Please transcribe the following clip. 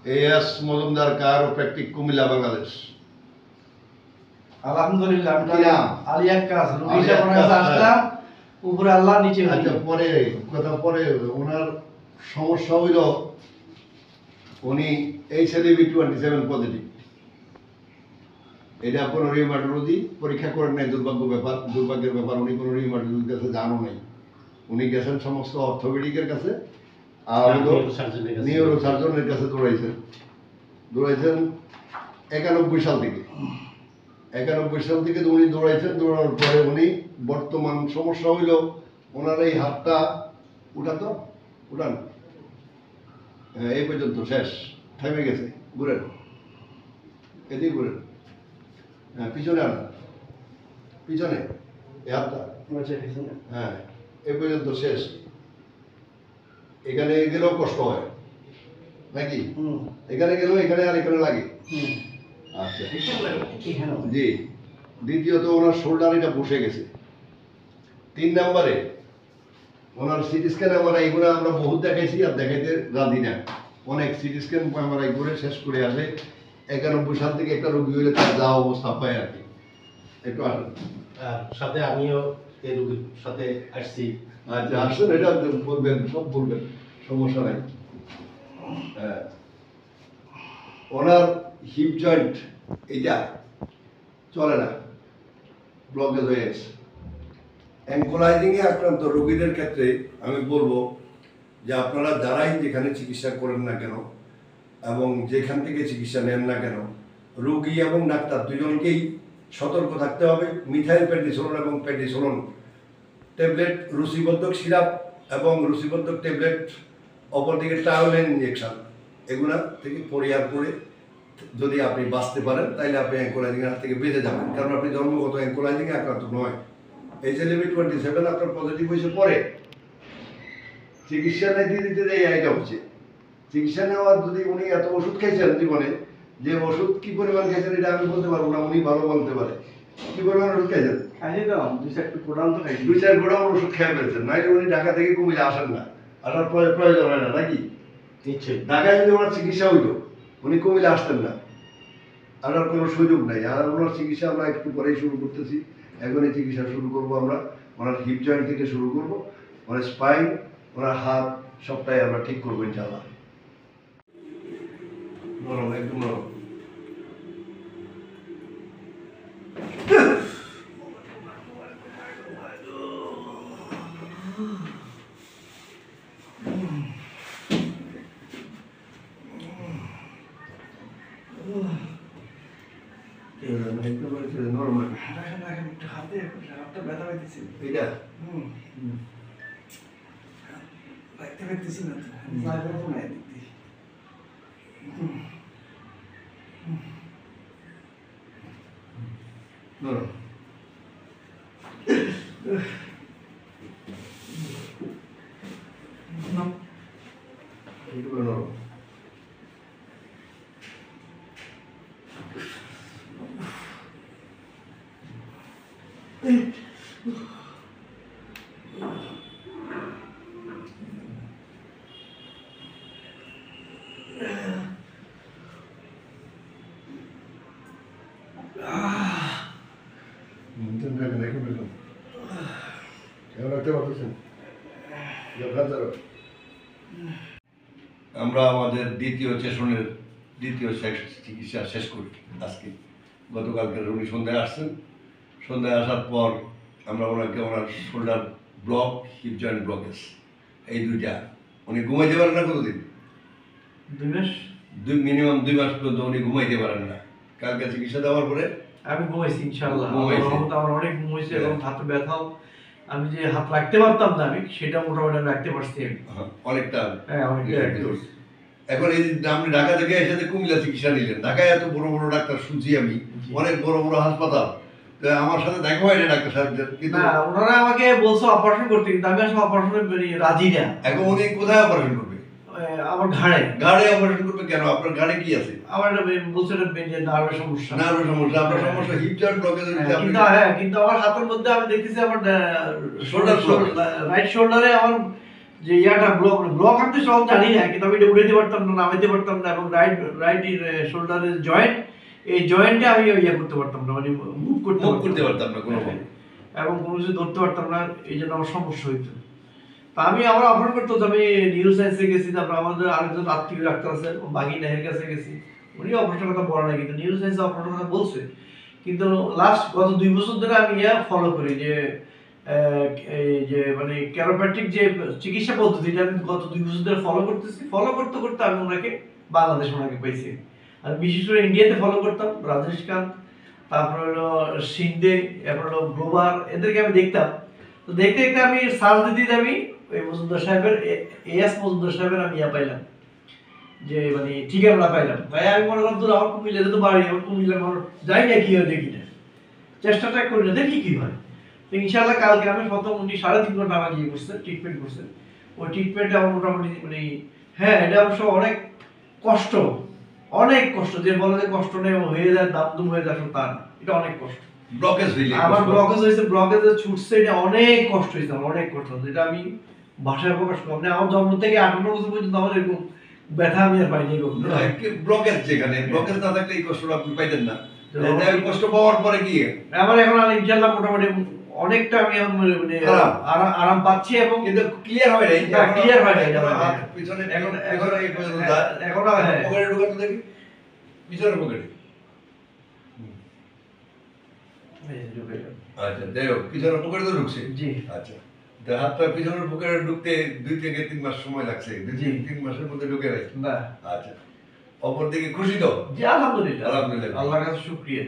S Majumdar কায়োপ্র্যাকটিক Comilla Bangladesh. আলহামদুলিল্লাহ আলী আক্কাস আসলাম উপরে আল্লাহ নিচে। আচ্ছা পরে কথা পরে ওনার সমস্যা হইল উনি HIV-27 পজিটিভ। এটা কোনো রিউমাটোলজি পরীক্ষা করেন নাই, দুর্ভাগ্যের ব্যাপার। উনি কোনো রিউমাটোলজির কাছে জানো নাই, উনি গেছেন সমস্ত অর্থোপেডিকের কাছে আর নিউরো সার্জনের কাছে দৌড়াইছেন 91 সাল থেকে। 91 সাল থেকে উনি দৌড়াইছেন। দৌড়ানোর পরে উনি বর্তমান সমস্যা হইল ওনার এই হাতটা উঠান এই পর্যন্ত শেষ, থেমে গেছে। ঘুরেন, এদিকে ঘুরেন, হ্যাঁ পিছনে আনা, পিছনে এই হাতটা, হ্যাঁ এই পর্যন্ত শেষ। এখানে গেলেও কষ্ট হয় নাকি? এখানে গেলেও এখানে আর এখানে লাগে। আচ্ছা জি। দ্বিতীয়ত ওনার শোল্ডার এটা বসে গেছে। 3 নম্বরে ওনার সিটি স্ক্যান এমআরআই করে আমরা বহুত দেখাইছি আর দেখাইতে রাজি না। অনেক সিটি স্ক্যান এমআরআই করে শেষ করে আসে। 91 সাল থেকে একটা রোগী হলে তার যা অবস্থা পায় আর কি। একটু আসুন, আর সাথে আমিও এই রোগীর সাথে আসছি। আচ্ছা আসুন, এটা বলবেন, সব বলবেন, সমস্যা নাই। হ্যাঁ ওনার হিপ জয়েন্ট এটা চলে না, ব্লকেজ হয়ে গেছে। অ্যাঙ্কোলাইজিংয়ে আক্রান্ত রোগীদের ক্ষেত্রে আমি বলবো যে আপনারা যারাই যেখানে চিকিৎসা করেন না কেন এবং যেখান থেকে চিকিৎসা নেন না কেন, রোগী এবং ডাক্তার দুজনকেই সতর্ক থাকতে হবে। মিথাইল প্রেডিসোলন এবং প্রেডিসোলন ট্যাবলেট, রুচিবদ্ধক সিরাপ এবং রুচিবদ্ধক ট্যাবলেট, অপরদিকে ট্রায়োলেন ইঞ্জেকশন, এগুলা থেকে পরিহার করে যদি আপনি বাঁচতে পারেন তাহলে আপনি অ্যাঙ্কোলাইজিংয়ের হাত থেকে বেঁচে যাবেন। কারণ আপনি জন্মগত অ্যাঙ্কোলাইজিংয়ে আক্রান্ত নয়। HIV-27 আপনার পজিটিভ হয়েছে পরে, চিকিৎসা নিতে দিতে যে এটা হচ্ছে। চিকিৎসা নেওয়ার যদি উনি এত ওষুধ খাইছেন জীবনে, যে ওষুধ কি পরিমাণ খাইছেন এটা আমি বলতে পারবো না, উনি ভালো বলতে পারে। কি পরিমাণ ওষুধ খাইছেন? দুই চার গোডাউন ওষুধ খেয়ে ফেলছেন, নাইলে উনি ঢাকা থেকে কুমিল্লা আসেন না, আসার পরে প্রয়োজন হয় না নাকি? ঢাকায় যদি ওনার চিকিৎসা হইতো উনি কুমিল্লা আসতেন না, আসার কোনো সুযোগ নাই। আর ওনার চিকিৎসা আমরা একটু পরেই শুরু করতেছি। এখন এই চিকিৎসা শুরু করবো আমরা, ওনার হিপ জয়েন্ট থেকে শুরু করবো, ওনার স্পাইন, ওনার হাত সবটাই আমরা ঠিক করবো ইনশাআল্লাহ। নরম, একদম নরম। নরম হাতটা ব্যথা পাইতেছি, এটা রাখতে পারতেছি না, নরম। নরম। আমরা আমাদের দ্বিতীয় সেশনের দ্বিতীয় চিকিৎসা শেষ করি আজকে। গতকালকে উনি সন্ধ্যায় আসছেন, সন্ধ্যায় আসার পর আমরা ওনাকে ওনার shoulder block, hip joint blockage, এই দুইটা উনি ঘুমাইতে পারেন না কতদিন? 2 মাস, মিনিমাম 2 মাস পর্যন্ত উনি ঘুমাইতে পারেন না। কালকে চিকিৎসা দেওয়ার পরে আমি ঘুমাইছি ইনশাআল্লাহ। আমার অনেক ঘুমাইছে এবং হাতে ব্যথাও, আমি যে হাত রাখতে পারতাম না আমি সেটা মোটামুটি রাখতে পারছি অনেকটা। হ্যাঁ অনেকটা। এখন এই আপনি ঢাকা থেকে এসে কুমিল্লা চিকিৎসা নিলেন, ঢাকায় এত বড় বড় ডাক্তার শুনছি আমি, অনেক বড় বড় হাসপাতাল, আমার সাথে দেখা হয় না ডাক্তার সাহেবদের, কিন্তু না ওনারা আমাকে বলছে অপারেশন করতে, কিন্তু আমি আসলে অপারেশনে রাজি না। এখন উনি কোথায় অপারেশন করবে? আমার ঘাড়ে। ঘাড়ে অপারেশন করবে কেন? আপনার ঘাড়ে কি আছে? আমার বলছে নার্ভের সমস্যা। নার্ভের সমস্যা, আপনার সমস্যা হিপ জয়েন্ট ব্লকেজ। কিন্তু আমার হাতের মধ্যে আমি দেখতেছি আমার শোল্ডার, রাইট শোল্ডারে আমার যে ইয়াটা ব্লক আমি তো সব জানি না, কিন্তু আমি এটা উঠাইতে পারতাম না, নামাইতে পারতাম না, এবং রাইট শোল্ডারের জয়েন্ট, এই জয়েন্টে আমি ইয়া করতে পারতাম না, মানে মুভ করতে পারতাম না কোনো এবং কোনো কিছু ধরতে পারতাম না, এই জন্য আমার সমস্যা হইতো। তা আমি আমার অপারেশন করতে হতো, আমি নিউরো সায়েন্সে গেছি, তারপর আমাদের আরেকজন আত্মীয় ডাক্তার আছে বাগি নাহের কাছে গেছি, উনি অপারেশনের কথা বলে না, কিন্তু নিউরো সায়েন্সে অপারেশনের কথা বলছে। কিন্তু লাস্ট গত 2 বছর ধরে আমি ইয়া ফলো করি, যে এই যে মানে ক্যারোপ্র্যাকটিক যে চিকিৎসা পদ্ধতিটা আমি গত 2 বছর ধরে ফলো করতেছি। ফলো করতে করতে আমি ওনাকে বাংলাদেশে ওনাকে পাইছি। আর বিশেষ করে ইন্ডিয়াতে ফলো করতাম রাজেশ কান্ত, তারপর হলো সিন্ধে, এরপর হলো গ্লোবার, এদেরকে আমি দেখতাম। তো দেখতে দেখতে আমি সার্চ দিতে আমি ওই মজুমদার সাহেবের এস মজুমদার সাহেবের আমি ইয়া পাইলাম, যে মানে ঠিকানা পাইলাম। তাই আমি মনে করতাম আমার কুমিল্লাতে তো বাড়ি, আমার কুমিল্লার মানুষ যাই না, কি হয় দেখি না, চেষ্টাটা করি না, দেখি কি হয়। তো ইনশাআল্লাহ কালকে আমি প্রথম উনি 3.5 ঘন্টা আমার ইয়ে করছেন, ট্রিটমেন্ট করছেন। ওই ট্রিটমেন্টে আমার মোটামুটি মানে হ্যাঁ, এটা অবশ্য অনেক কষ্ট, অনেক কষ্ট, যে বলে যে কষ্ট নেই হয়ে যায় দামদুম হয়ে যায়, তার এটা অনেক কষ্ট। ব্লকেজ হইলে আমার ব্লকেজ হয়েছে, ব্লকেজ ছুটছে, এটা অনেক কষ্ট হয়েছে আমার, অনেক কষ্ট, যেটা আমি ভাষায় প্রকাশ করব না। আমার জন্ম থেকে 58 বছর পর্যন্ত আমার এরকম ব্যথা আমি আর পাইনি এরকম। ব্লকেজ যেখানে ব্লকেজ না থাকলে এই কষ্টটা আপনি পাইতেন না, কষ্ট পাওয়ার পরে কি আমার এখন ইনশাআল্লাহ মোটামুটি অনেকটা আমি মানে আরাম পাচ্ছি, এবং কিন্তু ক্লিয়ার হয় নাই, ক্লিয়ার হয় নাই পিছনে এখন এই পর্যন্ত এখন পকেটে ঢোকানো দেখি, পিছনের পকেটে। আচ্ছা, যাই হোক, পিছনের পকেটে তো ঢুকছে। জি, আচ্ছা, হাতটা পিছনের পকেটে ঢুকতে 2 থেকে 3 মাস সময় লাগছে, 2-3 মাসের মধ্যে ঢুকে গেছে। না, আচ্ছা, অপরদিকে খুশি তো? জি, আলহামদুলিল্লাহ, আলহামদুলিল্লাহ, আল্লাহর কাছে শুকরিয়া।